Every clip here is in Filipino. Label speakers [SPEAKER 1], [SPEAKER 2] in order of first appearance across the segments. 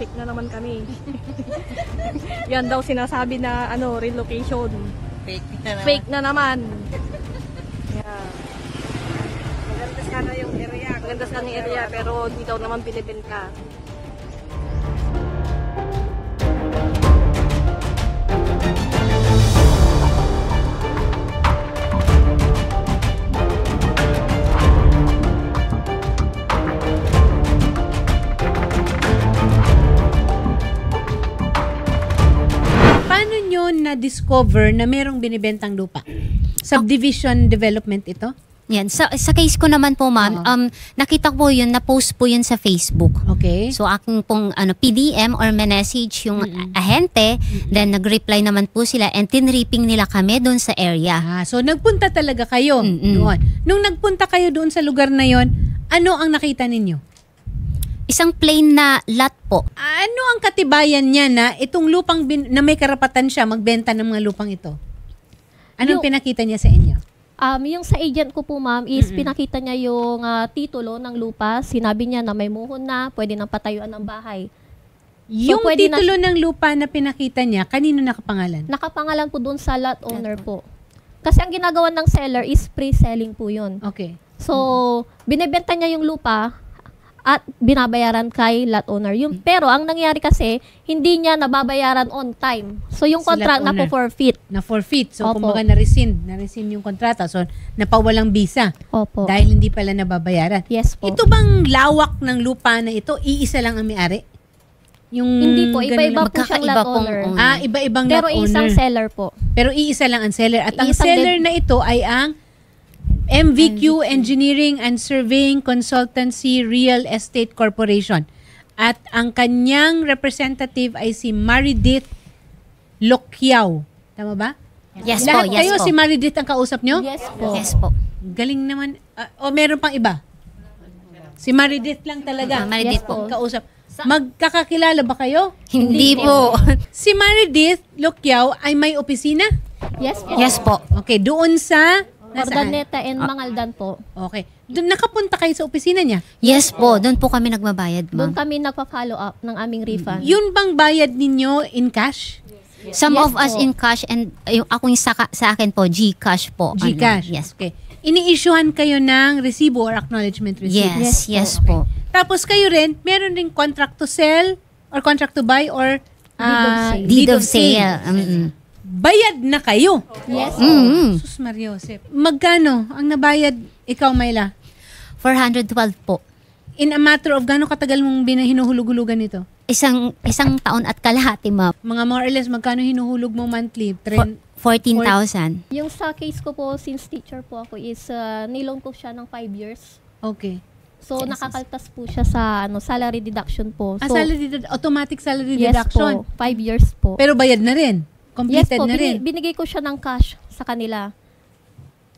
[SPEAKER 1] fake na naman kami. Yan daw sinasabi na relocation.
[SPEAKER 2] Fake na naman.
[SPEAKER 1] Fake na naman. Yeah. Maganda sana yung area. Maganda sana yung area pero di daw naman binibenta.
[SPEAKER 3] Na-discover na merong binibentang lupa? Subdivision development ito?
[SPEAKER 4] Yan. Sa case ko naman po, ma'am, nakita ko yun, na-post po yun sa Facebook.
[SPEAKER 3] Okay.
[SPEAKER 4] So, aking pong PDM or message yung ahente, then nag-reply naman po sila and tinripping nila kami doon sa area.
[SPEAKER 3] So, nagpunta talaga kayo doon. Nung nagpunta kayo doon sa lugar na yon, ano ang nakita ninyo?
[SPEAKER 4] Isang plain na lot po.
[SPEAKER 3] Ano ang katibayan niya na itong lupang na may karapatan siya magbenta ng mga lupang ito? Anong pinakita niya sa inyo?
[SPEAKER 5] Yung sa agent ko po, ma'am, is pinakita niya yung titulo ng lupa. Sinabi niya na may muhon na, pwede nang patayuan ng bahay.
[SPEAKER 3] Yung titulo ng lupa na pinakita niya, kanino nakapangalan?
[SPEAKER 5] Nakapangalan po doon sa lot owner po. Kasi ang ginagawa ng seller is pre-selling po yun.
[SPEAKER 3] Okay.
[SPEAKER 5] So, binibenta niya yung lupa at binabayaran kay lot owner. Pero ang nangyari kasi, hindi niya nababayaran on time. So yung contract na po forfeit.
[SPEAKER 3] Na forfeit. So kumbaga na-rescind yung kontrata. So napawalang bisa.
[SPEAKER 5] Opo.
[SPEAKER 3] Dahil hindi pala nababayaran.
[SPEAKER 5] Yes po.
[SPEAKER 3] Ito bang lawak ng lupa na ito, iisa lang ang may-ari?
[SPEAKER 5] Hindi po, iba-iba po siyang lot owner.
[SPEAKER 3] Iba-ibang
[SPEAKER 5] Pero
[SPEAKER 3] lot owner.
[SPEAKER 5] isang seller po.
[SPEAKER 3] Pero iisa lang ang seller. At ang seller na ito ay ang MVQ Engineering and Surveying Consultancy Real Estate Corporation. At ang kanyang representative ay si Maridith Lokyao. Tama ba?
[SPEAKER 4] Yes
[SPEAKER 3] Lahat
[SPEAKER 4] po, yes
[SPEAKER 3] kayo
[SPEAKER 4] po.
[SPEAKER 3] si Maridith ang kausap nyo?
[SPEAKER 5] Yes po.
[SPEAKER 4] Yes po.
[SPEAKER 3] Galing naman. Meron pang iba? Si Maridith lang talaga.
[SPEAKER 4] Maridith
[SPEAKER 3] ang kausap. Magkakakilala ba kayo?
[SPEAKER 4] Hindi po.
[SPEAKER 3] Si Maridith Lokyao ay may opisina?
[SPEAKER 5] Yes po.
[SPEAKER 4] Yes po.
[SPEAKER 3] Okay, doon sa...
[SPEAKER 5] Ordaneta and Mangaldan po.
[SPEAKER 3] Okay. Doon nakapunta kayo sa opisina niya?
[SPEAKER 4] Yes po. Doon po kami nagbabayad,
[SPEAKER 5] Doon
[SPEAKER 4] ma'am.
[SPEAKER 5] kami nagpa-follow up ng aming refund.
[SPEAKER 3] Yun bang bayad ninyo in cash?
[SPEAKER 4] Some
[SPEAKER 5] Yes
[SPEAKER 4] of us
[SPEAKER 5] po.
[SPEAKER 4] in cash and yung ako yung sa akin po, GCash po.
[SPEAKER 3] GCash?
[SPEAKER 4] Yes.
[SPEAKER 3] Okay. Ini-issuehan kayo ng resibo or acknowledgement receipt?
[SPEAKER 4] Yes po.
[SPEAKER 3] Tapos kayo rin, meron ring contract to sell or contract to buy or
[SPEAKER 4] Deed of sale.
[SPEAKER 3] Bayad na kayo?
[SPEAKER 5] Yes.
[SPEAKER 3] Sus Mariosep. Magkano ang nabayad ikaw, Myla?
[SPEAKER 4] 412 po.
[SPEAKER 3] In a matter of gano'ng katagal mong hinuhulog-hulugan ito?
[SPEAKER 4] Isang taon at kalahati, ma'am.
[SPEAKER 3] Mga more or less, magkano hinuhulog mo monthly?
[SPEAKER 4] 14,000.
[SPEAKER 5] Yung sa case ko po, since teacher po ako, is nilong ko siya ng 5 years.
[SPEAKER 3] Okay.
[SPEAKER 5] So, nakakaltas po siya sa salary deduction po. So,
[SPEAKER 3] automatic salary
[SPEAKER 5] yes
[SPEAKER 3] deduction?
[SPEAKER 5] po, 5 years po.
[SPEAKER 3] Pero bayad na rin?
[SPEAKER 5] Yes
[SPEAKER 3] Completed
[SPEAKER 5] po,
[SPEAKER 3] na rin?
[SPEAKER 5] binigay ko siya ng cash sa kanila.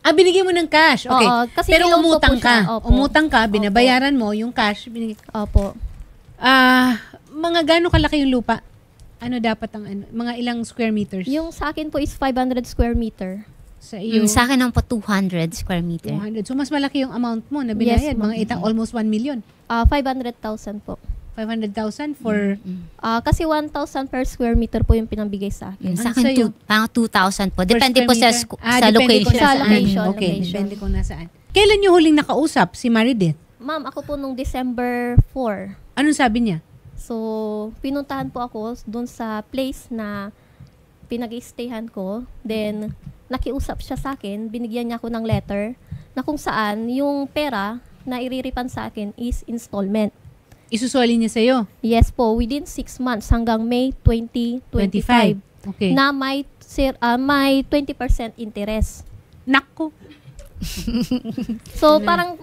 [SPEAKER 3] Binigay mo ng cash? Okay.
[SPEAKER 5] Oo, kasi
[SPEAKER 3] pero
[SPEAKER 5] nilong ko
[SPEAKER 3] umutang
[SPEAKER 5] po siya.
[SPEAKER 3] ka?
[SPEAKER 5] Opo.
[SPEAKER 3] Umutang ka, binabayaran mo yung cash.
[SPEAKER 5] Opo.
[SPEAKER 3] Mga gano'ng kalaki yung lupa? Ano dapat ang mga ilang square meters?
[SPEAKER 5] Yung sa akin po is 500 square meter.
[SPEAKER 3] Sa iyo?
[SPEAKER 4] Sa akin naman po 200 square meter.
[SPEAKER 3] 200. So mas malaki yung amount mo na binayad.
[SPEAKER 5] Yes,
[SPEAKER 3] mga almost 1 million.
[SPEAKER 5] 500,000 po.
[SPEAKER 3] 500,000 for...
[SPEAKER 5] Kasi 1,000 per square meter po yung pinambigay sa akin.
[SPEAKER 4] Sa
[SPEAKER 3] Ano sa'yo?
[SPEAKER 4] akin, parang 2,000 po.
[SPEAKER 3] per
[SPEAKER 4] Depende
[SPEAKER 3] square
[SPEAKER 4] po sa,
[SPEAKER 3] meter?
[SPEAKER 4] sa
[SPEAKER 3] Depende
[SPEAKER 4] location.
[SPEAKER 3] kung
[SPEAKER 5] Sa
[SPEAKER 3] nasaan.
[SPEAKER 5] location,
[SPEAKER 3] Okay,
[SPEAKER 5] location.
[SPEAKER 3] depende kung nasaan. Kailan nyo huling nakausap si Maridith?
[SPEAKER 5] Ma'am, ako po nung December 4.
[SPEAKER 3] Anong sabi niya?
[SPEAKER 5] So, pinuntahan po ako dun sa place na pinag-stayhan ko. Then, nakiusap siya sa akin. Binigyan niya ako ng letter na kung saan yung pera na iriripan sa akin is installment.
[SPEAKER 3] Isusoli niya sa'yo?
[SPEAKER 5] Yes po, within 6 months hanggang May 2025.
[SPEAKER 3] Okay.
[SPEAKER 5] Na may 20% interest.
[SPEAKER 3] Nako.
[SPEAKER 5] So, parang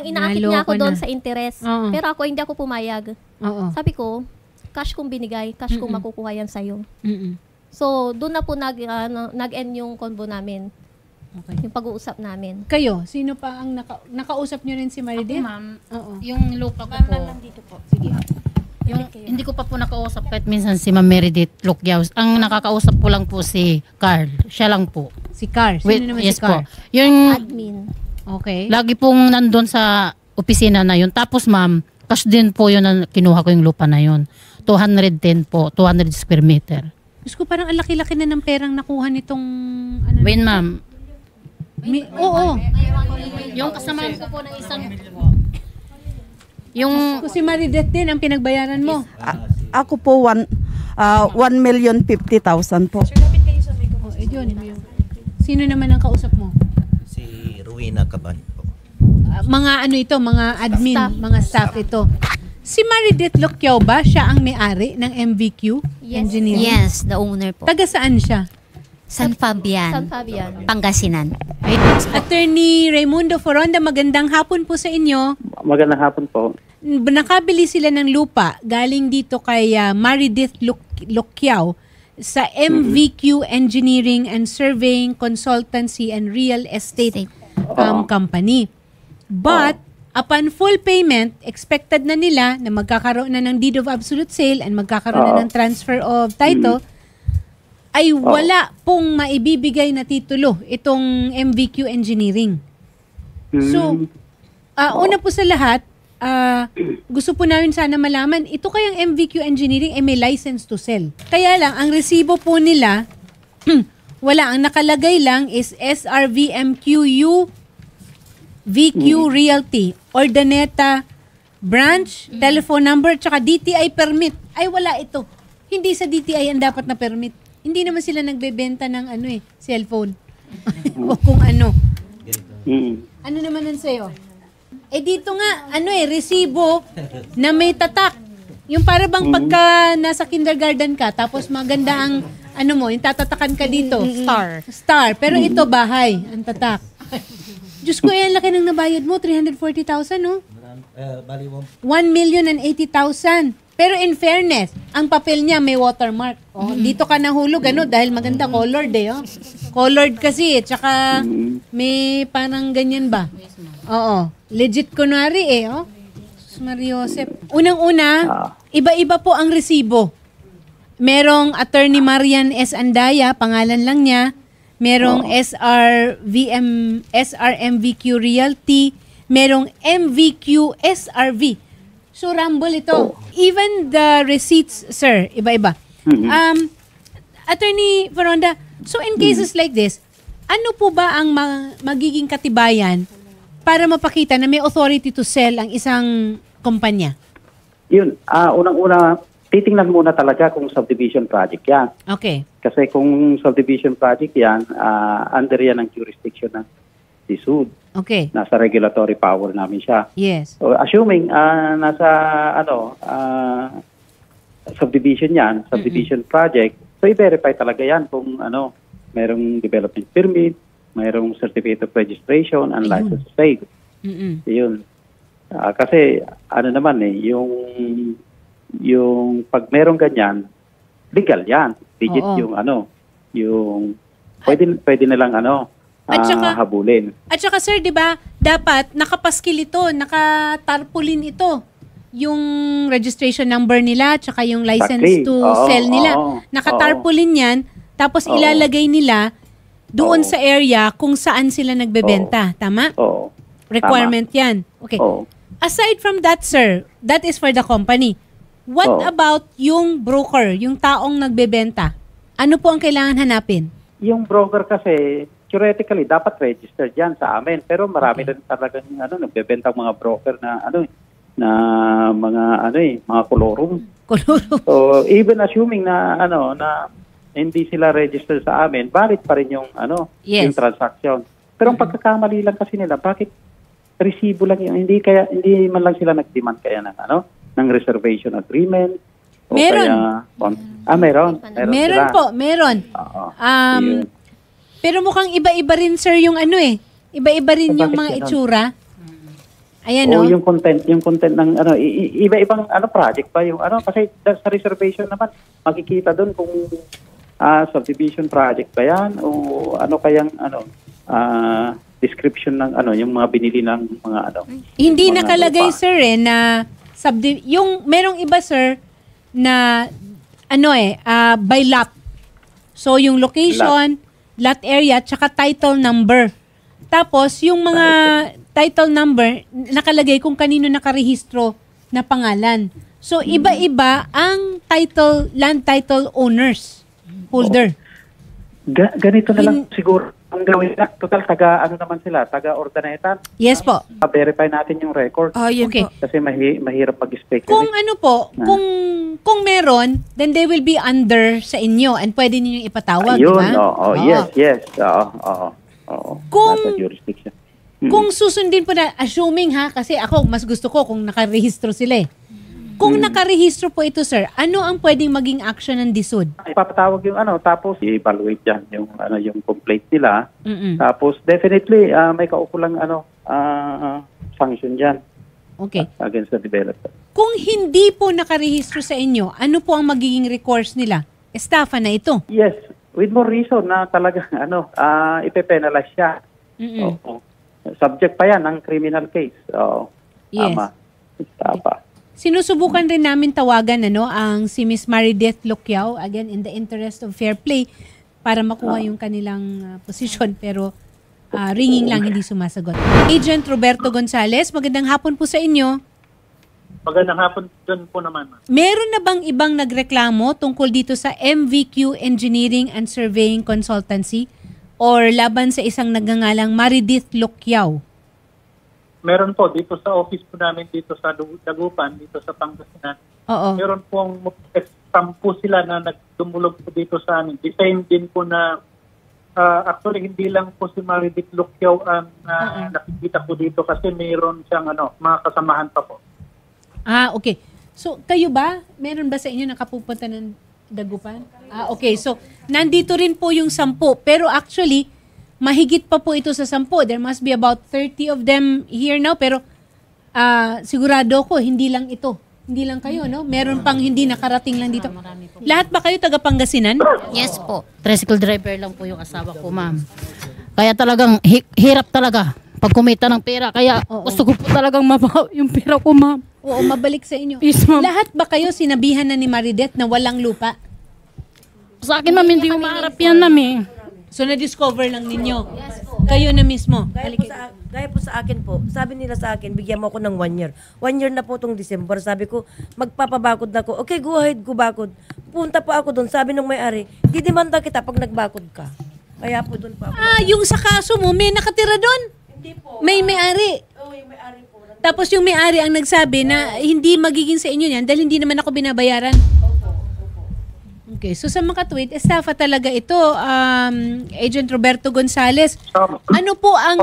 [SPEAKER 5] inaakit niya ako
[SPEAKER 3] Naloko
[SPEAKER 5] doon
[SPEAKER 3] na.
[SPEAKER 5] sa interest.
[SPEAKER 3] Oo.
[SPEAKER 5] Pero ako, hindi ako pumayag.
[SPEAKER 3] Oo.
[SPEAKER 5] Sabi ko, cash kong binigay, cash kong makukuha yan sa'yo.
[SPEAKER 3] Mm-mm.
[SPEAKER 5] So, doon na po nag-end yung convo namin.
[SPEAKER 3] Okay.
[SPEAKER 5] Yung pag-uusap namin.
[SPEAKER 3] Kayo, sino pa ang nakausap nyo rin si Maridith?
[SPEAKER 6] Ako, ma'am,
[SPEAKER 3] Oo.
[SPEAKER 6] yung lupa ko po,
[SPEAKER 1] Dito po.
[SPEAKER 3] Sige.
[SPEAKER 6] hindi ko pa po nakausap kahit minsan si Ma'am Meredith Lokyao. Ang nakakausap ko lang po si Carl. Siya lang po.
[SPEAKER 3] Si Car. Sino naman
[SPEAKER 6] Yes
[SPEAKER 3] si Car?
[SPEAKER 6] po. Yung
[SPEAKER 5] Admin.
[SPEAKER 3] Okay.
[SPEAKER 6] lagi pong nandun sa opisina na yun. Tapos ma'am, cash din po yun na kinuha ko yung lupa na yun. 210 po, 200 square meter.
[SPEAKER 3] Diyos ko, parang ang laki-laki na ng perang nakuha nitong... Ano,
[SPEAKER 6] Wait, ma'am.
[SPEAKER 3] oo.
[SPEAKER 6] Yung kasama ko po ng isang... Yung...
[SPEAKER 3] Kung si Maridet din ang pinagbayaran mo.
[SPEAKER 2] Ako po 1,050,000 po.
[SPEAKER 3] Oh, yun. Sino naman ang kausap mo?
[SPEAKER 7] Si Ruina Caban po.
[SPEAKER 3] Mga ano ito, mga admin, mga staff ito. Si Maridet Locquiao ba? Siya ang may-ari ng MVQ Engineering?
[SPEAKER 4] Yes, the owner po.
[SPEAKER 3] Taga saan siya?
[SPEAKER 4] San Fabian,
[SPEAKER 5] San Fabian.
[SPEAKER 4] Pangasinan.
[SPEAKER 3] Attorney Raimundo Foronda, magandang hapon po sa inyo.
[SPEAKER 8] Magandang hapon po.
[SPEAKER 3] Nakabili sila ng lupa galing dito kay Maridith Locquiao sa MVQ Engineering and Surveying Consultancy and Real Estate Company. But upon full payment, expected na nila na magkakaroon na ng deed of absolute sale and magkakaroon na ng transfer of title, ay wala pong maibibigay na titulo itong MVQ Engineering. So, una po sa lahat, gusto po namin sana malaman, ito kayang MVQ Engineering ay may license to sell. Kaya lang, ang resibo po nila, wala. Ang nakalagay lang is SRVMQU VQ Realty, Ordaneta Branch, telephone number, tsaka DTI permit. Ay, wala ito. Hindi sa DTI ang dapat na permit. Hindi naman sila nagbebenta ng cellphone. O kung ano. Ano naman ang sa'yo? Dito nga, resibo na may tatak. Yung para bang pagka nasa kindergarten ka, tapos maganda ang, yung tatatakan ka dito. Star. Pero ito, bahay, ang tatak. Diyos ko, ang laki ng nabayad mo, 340,000, no?
[SPEAKER 7] Bali
[SPEAKER 3] 1,080,000. Pero in fairness, ang papel niya may watermark. Dito ka nahulog, dahil maganda colored Colored kasi, tsaka may parang ganyan ba? Oo. Legit kunwari Sus Maria Josep. Unang-una, iba-iba po ang resibo. Merong Attorney Marian S. Andaya, pangalan lang niya. Merong SRMVQ Realty. Merong MVQ SRV. So, rumble ito. Even the receipts, sir, iba-iba. Attorney Foronda, so in cases like this, ano po ba ang magiging katibayan para mapakita na may authority to sell ang isang kumpanya?
[SPEAKER 8] Yun, unang-una, titingnan muna talaga kung subdivision project yan.
[SPEAKER 3] Okay.
[SPEAKER 8] Kasi kung subdivision project yan, under yan ang jurisdiction ng DSUD.
[SPEAKER 3] Okay.
[SPEAKER 8] Nasa regulatory power namin siya.
[SPEAKER 3] Yes.
[SPEAKER 8] So, assuming nasa subdivision yan, subdivision project, so i-verify talaga yan kung merong development permit, mayroong certificate of registration and license to sale. Yun. Kasi yung pag merong ganyan, legal yan. Legit yung pwede nilang habulin.
[SPEAKER 3] At saka sir, 'di ba, dapat nakapaskil ito, nakatarpaulin ito. Yung registration number nila, tsaka yung license to sell nila. Nakatarpaulin yan, tapos ilalagay nila doon sa area kung saan sila nagbebenta. Tama? Requirement yan. Okay. Aside from that, sir, that is for the company. What about yung broker, yung taong nagbebenta? Ano po ang kailangan hanapin?
[SPEAKER 8] Yung broker kasi, theoretically, dapat registered yan sa amin. Pero marami rin talagang nagbebenta mga broker na mga kolorum. So, even assuming na hindi sila registered sa amin, valid pa rin yung yung transaction. Pero ang pagkakamali lang kasi nila, bakit resibo lang yun? Hindi man lang sila nag-demand kaya ng reservation agreement.
[SPEAKER 3] Meron.
[SPEAKER 8] Meron
[SPEAKER 3] po, meron.
[SPEAKER 8] Yun.
[SPEAKER 3] Pero mukhang iba-iba rin sir yung iba-iba rin yung mga itsura. Ayan
[SPEAKER 8] yung content ng iba-ibang project pa yung kasi sa reservation naman makikita doon kung subdivision project ba yan o kayang description ng yung mga binili ng mga
[SPEAKER 3] Hindi
[SPEAKER 8] mga
[SPEAKER 3] nakalagay
[SPEAKER 8] lupa.
[SPEAKER 3] sir na yung merong iba sir na by lot. So yung location, lot area, tsaka title number. Tapos yung mga title number nakalagay kung kanino nakarehistro na pangalan. So, iba-iba ang land title owners, holder.
[SPEAKER 8] Ganito na lang siguro ang gawin na. Total, naman sila, taga-ordinatan.
[SPEAKER 3] Yes po.
[SPEAKER 8] Verify natin yung record.
[SPEAKER 2] Yun
[SPEAKER 3] Okay.
[SPEAKER 2] po.
[SPEAKER 8] Kasi mahirap mag-speculate.
[SPEAKER 3] Kung ano po, kung meron, then they will be under sa inyo and pwede niyo ipatawag, di
[SPEAKER 8] Ayun,
[SPEAKER 3] ba?
[SPEAKER 8] yes. Oo.
[SPEAKER 3] Kung-
[SPEAKER 8] Nasa jurisdiction.
[SPEAKER 3] Kung susundin po na, assuming kasi ako, mas gusto ko kung nakarehistro sila eh. Kung nakarehistro po ito, sir, ano ang pwedeng maging action ng DSUD?
[SPEAKER 8] Ipapatawag yung tapos i-evaluate yan yung complaint nila.
[SPEAKER 3] Mm-mm.
[SPEAKER 8] Tapos definitely may kaukulang sanction diyan
[SPEAKER 3] Okay.
[SPEAKER 8] against the developer.
[SPEAKER 3] Kung hindi po nakarehistro sa inyo, ano po ang magiging recourse nila? Estafa na ito.
[SPEAKER 8] Yes, with more reason na talagang ipe-penalize siya.
[SPEAKER 3] Mm-mm.
[SPEAKER 8] Oo. Subject pa yan ng criminal case. Oo.
[SPEAKER 3] Yes.
[SPEAKER 8] Tama. Tama.
[SPEAKER 3] Sinusubukan rin namin tawagan ang si Miss Marideth Lucquiao, again, in the interest of fair play, para makuha yung kanilang posisyon, pero ringing lang, hindi sumasagot. Agent Roberto Gonzales, magandang hapon po sa inyo.
[SPEAKER 9] Magandang hapon dun po naman.
[SPEAKER 3] Meron na bang ibang nagreklamo tungkol dito sa MVQ Engineering and Surveying Consultancy or laban sa isang nagngangalang Marideth Lucquiao?
[SPEAKER 9] Meron po dito sa office po namin dito sa Dagupan, dito sa Pangasinan.
[SPEAKER 3] Oo.
[SPEAKER 9] Meron pong 10 sila na nagdumulog po dito sa amin. The same din po na actually hindi lang po si Marideth Lucquiao ang nakikita po dito kasi mayroon siyang mga kasamahan pa po.
[SPEAKER 3] Okay. So, kayo ba? Meron ba sa inyo nakapupunta ng Dagupan? Okay. So, nandito rin po yung 10. Pero actually, mahigit pa po ito sa 10. There must be about 30 of them here now. Pero sigurado ko, hindi lang ito. Hindi lang kayo, no? Meron pang hindi nakarating lang dito. Lahat ba kayo taga Pangasinan?
[SPEAKER 4] Yes po.
[SPEAKER 6] Tricycle driver lang po yung asawa ko, ma'am. Kaya talagang hirap talaga pag kumita ng pera. Kaya gusto ko po talagang mabaw yung pera ko, ma'am.
[SPEAKER 3] Oo, mabalik sa inyo.
[SPEAKER 6] Yes, ma'am.
[SPEAKER 3] Lahat ba kayo sinabihan na ni Marideth na walang lupa?
[SPEAKER 6] Sa akin, ma'am, hindi ko maharap yan, ma'am eh.
[SPEAKER 3] So, na-discover lang ninyo? Kayo na mismo?
[SPEAKER 10] Gaya po sa akin po, sabi nila sa akin, bigyan mo ako ng 1 year. 1 year na po itong December. Sabi ko, magpapabakod na ako. Okay, go ahead, go bakod. Punta po ako doon. Sabi nung may-ari, didemanda kita pag nagbakod ka. Kaya po doon pa ako.
[SPEAKER 3] Yung sa kaso mo, may nakatira doon?
[SPEAKER 10] Hindi po.
[SPEAKER 3] May may-ari?
[SPEAKER 10] Oo, yung may-ari po.
[SPEAKER 3] Tapos yung may-ari ang nagsabi na hindi magiging sa inyo yan dahil hindi naman ako binabayaran. Okay, so sa makatwid, estafa talaga ito, Agent Roberto Gonzales. Ano po ang...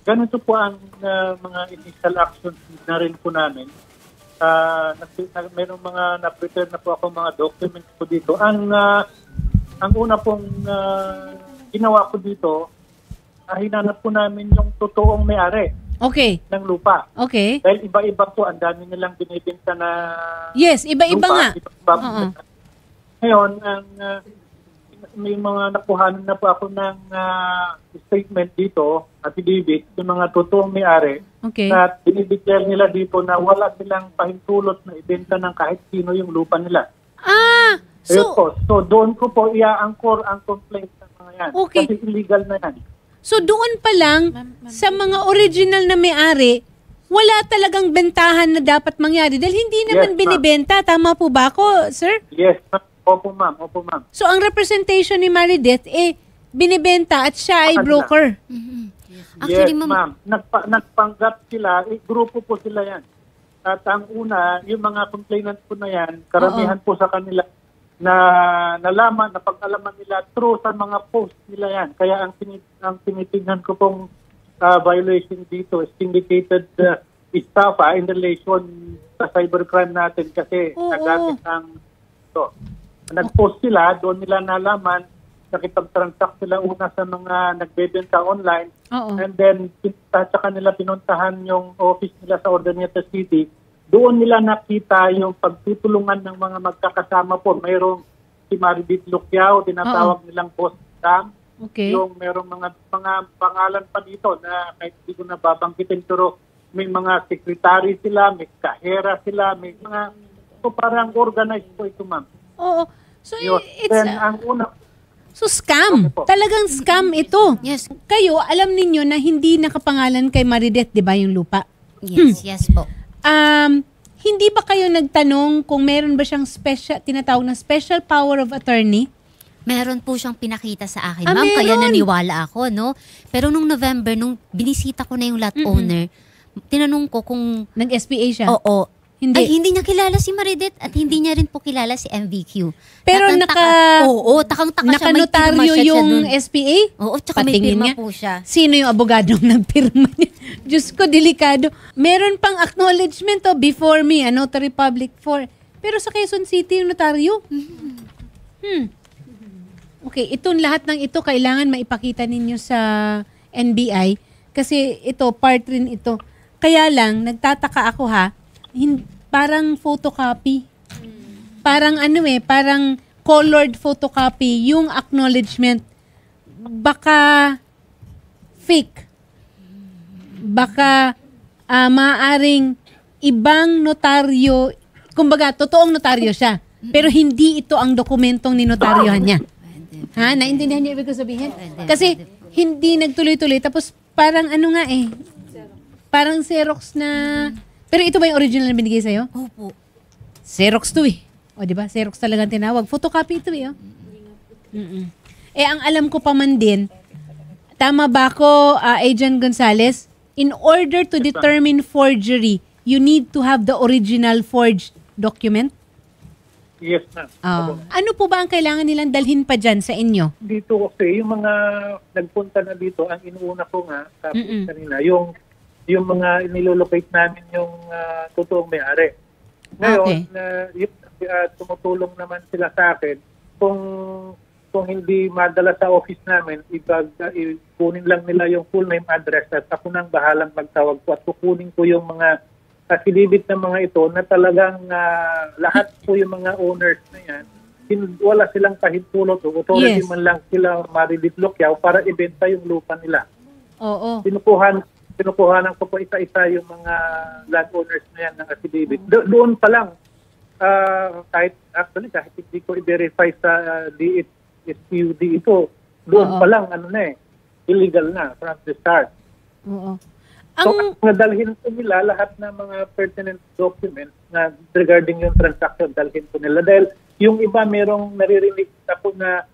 [SPEAKER 9] Ganito po ang mga initial actions na rin po namin. Mayroong mga na-prepare na po ako mga documents po dito. Ang una pong ginawa ko dito, hinanap po namin yung totoong may-ari ng lupa.
[SPEAKER 3] Okay.
[SPEAKER 9] Dahil iba-iba po, ang dami nilang binibenta na
[SPEAKER 3] yes, iba-iba
[SPEAKER 9] lupa,
[SPEAKER 3] nga.
[SPEAKER 9] Ngayon, may mga nakuhanan na po ako ng statement dito, affidavit, yung mga totoong may-ari, na dinideclare nila dito na wala silang pahintulot na ibenta ng kahit sino yung lupa nila. So doon ko po ia-angkor ang complaint ng mga yan.
[SPEAKER 3] Okay.
[SPEAKER 9] Kasi illegal na yan.
[SPEAKER 3] So doon pa lang, sa mga original na may-ari, wala talagang bentahan na dapat mangyari dahil hindi naman binibenta. Tama po ba ako, sir?
[SPEAKER 9] Yes, opo ma'am.
[SPEAKER 3] So ang representation ni Marideth, binibenta at siya ay broker.
[SPEAKER 4] Actually,
[SPEAKER 9] yes, ma'am. Nagpanggap sila, grupo po sila yan. At ang una, yung mga complainant po na yan, karamihan po sa kanila na nalaman, napag-alaman nila through sa mga post nila yan. Kaya ang tinitingnan ko pong violation dito is syndicated estafa in relation sa cybercrime natin kasi nagamit ang nag-post sila, doon nila nalaman, nakipag-transact sila una sa mga nagbebenta online and then saka nila pinuntahan yung office nila sa Ordoneta City. Doon nila nakita yung pagtutulungan ng mga magkakasama po. Mayroong si Marideth Lucquiao, tinatawag nilang boss Sam.
[SPEAKER 3] Okay.
[SPEAKER 9] Yung mayroong mga pangalan pa dito na kahit hindi ko nababanggitin pero may mga secretary sila, may kahera sila, may mga parang organized po ito, ma'am.
[SPEAKER 3] Oo. So it's
[SPEAKER 9] ang una.
[SPEAKER 3] So scam. Talagang scam ito.
[SPEAKER 4] Yes.
[SPEAKER 3] Kayo, alam ninyo na hindi nakapangalan kay Marideth, 'di ba, yung lupa?
[SPEAKER 4] Yes, yes po.
[SPEAKER 3] Hindi ba kayo nagtanong kung meron ba siyang tinatawag na special power of attorney?
[SPEAKER 4] Meron po siyang pinakita sa akin,
[SPEAKER 3] Ah,
[SPEAKER 4] ma'am, kaya
[SPEAKER 3] meron.
[SPEAKER 4] naniwala ako, no? Pero nung November, nung binisita ko na yung lot owner, tinanong ko kung,
[SPEAKER 3] Nag-SPA siya?
[SPEAKER 4] oo,
[SPEAKER 3] Hindi.
[SPEAKER 4] ay hindi niya kilala si Maridet at hindi niya rin po kilala si MVQ.
[SPEAKER 3] Pero
[SPEAKER 4] Oo, takang-taka siya, may pirma
[SPEAKER 3] nakanotaryo
[SPEAKER 4] siya
[SPEAKER 3] yung
[SPEAKER 4] dun.
[SPEAKER 3] SPA?
[SPEAKER 4] Oo, tsaka may
[SPEAKER 3] Patingin
[SPEAKER 4] pirma
[SPEAKER 3] niya.
[SPEAKER 4] po siya.
[SPEAKER 3] Sino yung abogadong nagpirma niya? Diyos ko, delikado. Meron pang acknowledgement before me, notary public for. Pero sa Quezon City, yung notaryo? Okay, itong lahat ng ito, kailangan maipakita ninyo sa NBI kasi ito, part rin ito. Kaya lang, nagtataka ako parang photocopy. Parang parang colored photocopy yung acknowledgement. Baka fake. Baka maaaring ibang notaryo, kumbaga, totoong notaryo siya. Pero hindi ito ang dokumentong ninotaryohan niya. Ha? Naintindihan niyo ibig ko sabihin? Kasi hindi nagtuloy-tuloy. Tapos parang parang Xerox na. Pero ito ba yung original na binigay sa'yo?
[SPEAKER 4] Opo.
[SPEAKER 3] Xerox to eh. O diba? Xerox talaga ang tinawag. Photocopy ito eh. Ang alam ko pa man din, tama ba ako, Agent Gonzales? In order to determine forgery, you need to have the original forged document?
[SPEAKER 9] Yes, ma'am.
[SPEAKER 3] Ano po ba ang kailangan nilang dalhin pa dyan sa inyo?
[SPEAKER 9] Dito kasi, yung mga nagpunta na dito, ang inuuna ko nga, tapos kanina, yung mga nilolocate namin yung totoong may-ari. Ngayon, yung tumutulong naman sila sa akin, kung hindi madala sa office namin, kunin lang nila yung full name address at ako nang bahalang magtawag ko at kukunin ko yung mga affidavit ng mga ito na talagang lahat po yung mga owners na yan, wala silang kahintulot o authority man lang sila mariditlokyaw para ibenta yung lupa nila.
[SPEAKER 3] Oo.
[SPEAKER 9] Pinukuhanan ko po isa-isa yung mga landowners na yan ng affidavit. Doon pa lang, kahit hindi ko i-verify sa DSPUD ito, doon pa lang, illegal na from the start.
[SPEAKER 3] Oo.
[SPEAKER 9] So, nadalhin po nila lahat ng mga pertinent documents na regarding yung transaction, dalhin po nila. Dahil yung iba merong naririnig ako na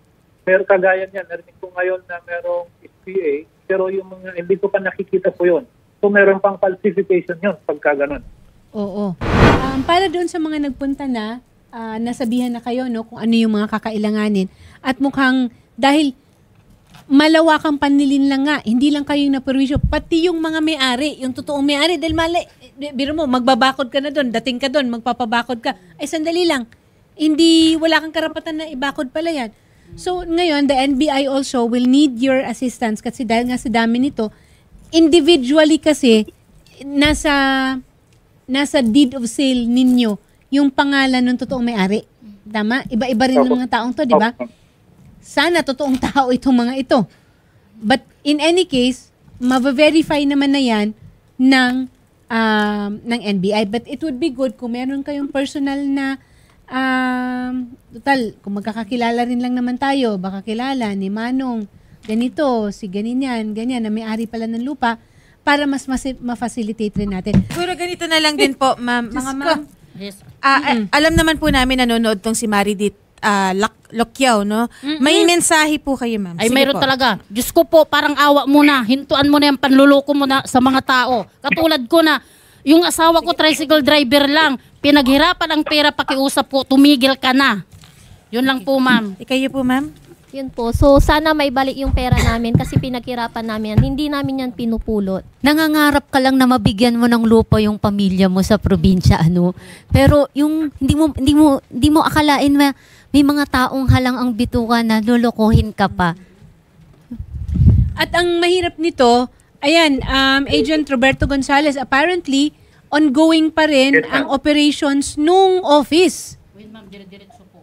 [SPEAKER 9] meron kagaya niyan, narinig ko ngayon na merong SPA, pero yung mga hindi ko pa nakikita po yun. So meron pang falsification yun pagka ganun.
[SPEAKER 3] Oo. Para doon sa mga nagpunta na, nasabihan na kayo kung ano yung mga kakailanganin at mukhang dahil malawakang panlilin lang nga, hindi lang kayo yung naperwisyo, pati yung mga may-ari, yung totoong may-ari, dahil biro mo, magbabakod ka na doon, dating ka doon, magpapabakod ka, ay sandali lang, wala kang karapatan na ibakod pala yan. So ngayon, the NBI also will need your assistance kasi dahil nga sa dami nito, individually kasi, nasa deed of sale ninyo, yung pangalan ng totoong may-ari. Tama? Iba-iba rin ng mga taong to, di ba? Sana totoong tao itong mga ito. But in any case, ma-verify naman na yan ng NBI. But it would be good kung meron kayong personal na total, kung magkakakilala rin lang naman tayo, baka kilala ni Manong, ganito, si ganyan, na may-ari pala ng lupa, para mas ma-facilitate rin natin.
[SPEAKER 1] Siguro ganito na lang din po, ma'am. Mga ma'am,
[SPEAKER 6] Yes.
[SPEAKER 1] alam naman po namin nanonood tong si Maridit Lokyaw, no? May mensahe po kayo, ma'am.
[SPEAKER 6] Ay,
[SPEAKER 1] Sige
[SPEAKER 6] mayroon
[SPEAKER 1] po.
[SPEAKER 6] talaga. Diyos ko po, parang awa mo na. Hintuan mo na yung panluloko mo na sa mga tao. Katulad ko na, yung asawa ko, tricycle driver lang. Pinaghirapan ang pera, pakiusap po, tumigil ka na. Yun lang po, ma'am.
[SPEAKER 1] Kayo po, ma'am?
[SPEAKER 5] Yun po. So, sana may balik yung pera namin kasi pinaghirapan namin yan. Hindi namin yan pinupulot.
[SPEAKER 4] Nangangarap ka lang na mabigyan mo ng lupa yung pamilya mo sa probinsya, Pero yung hindi mo akalain may mga taong halang ang bituka na lolokohin ka pa.
[SPEAKER 3] At ang mahirap nito, ayan, Agent Roberto Gonzales, apparently, ongoing pa rin ang operations nung office.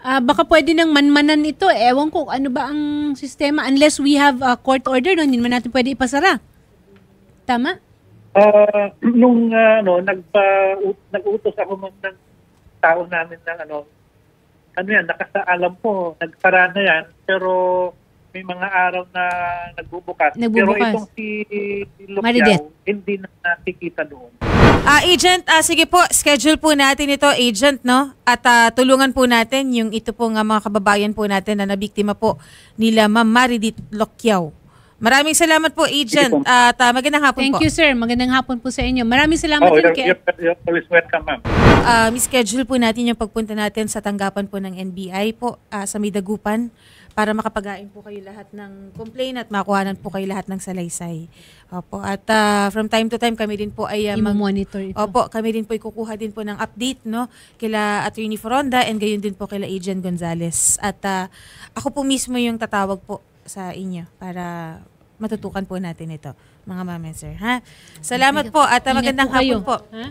[SPEAKER 3] Baka pwede nang manmanan ito. Ewan ko ano ba ang sistema. Unless we have a court order, no, hindi naman natin pwede ipasara. Tama?
[SPEAKER 9] Nung nag-utos ako ng tao namin ng nakasaalam po, nagsara na yan, pero may mga araw na nagbubukas. Pero itong si
[SPEAKER 3] Maridet,
[SPEAKER 9] Lokyaw, hindi na nakikita doon.
[SPEAKER 11] Agent, sige po, schedule po natin ito, Agent, no? At tulungan po natin yung ito pong mga kababayan po natin na nabiktima po nila Ma'am Maridit Locyaw. Maraming salamat po, Agent. At magandang hapon po.
[SPEAKER 3] Thank you, sir. Magandang hapon po sa inyo. Maraming salamat din kay...
[SPEAKER 9] You're always welcome, ma'am.
[SPEAKER 11] Schedule po natin yung pagpunta natin sa tanggapan po ng NBI po sa Midagupan para makapagain po kayo lahat ng complaint at makuhanan po kayo lahat ng salaysay. Opo. At from time to time kami din po ay
[SPEAKER 3] i-monitor ito.
[SPEAKER 11] Opo, kami din po ikukuha din po ng update, no, kila Attorney Foronda and gayon din po kila Agent Gonzales. At ako po mismo yung tatawag po sa inyo para matutukan po natin ito, mga ma'am and sir. Ha? Salamat po at magandang hapon po.
[SPEAKER 3] Ha?